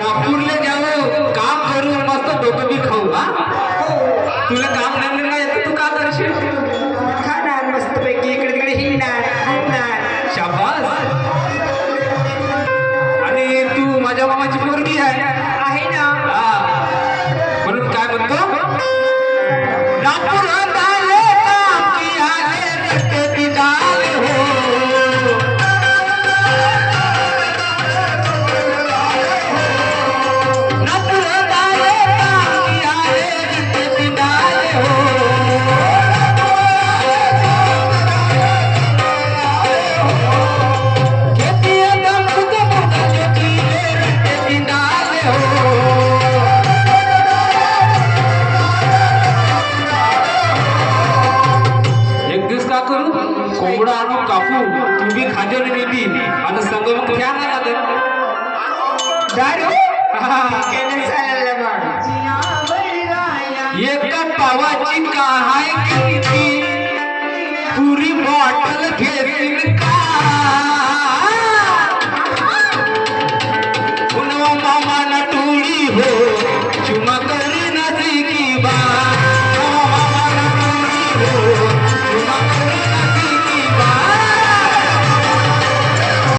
नागपूरला जाऊ काम करू मस्त डोकं बी खाऊ हा तुला काम धंदे नाही येत तू का करशील खाणार मस्त पैकी इकडे तिकडे हिंडणार शाबास आणि तू माझ्या मामाची पोरगी आहे ना हा म्हणून काय म्हणतो नागपूर आले काम की आले रस्ते दिदार हो नागपूर आले काम की आले रस्ते दिदार हो कोंबडा आणू कापू तुम्ही खाजर नेली आणि संग मग घ्या ना दारू एका पावाची काय किती पुरी बॉटल घेतील का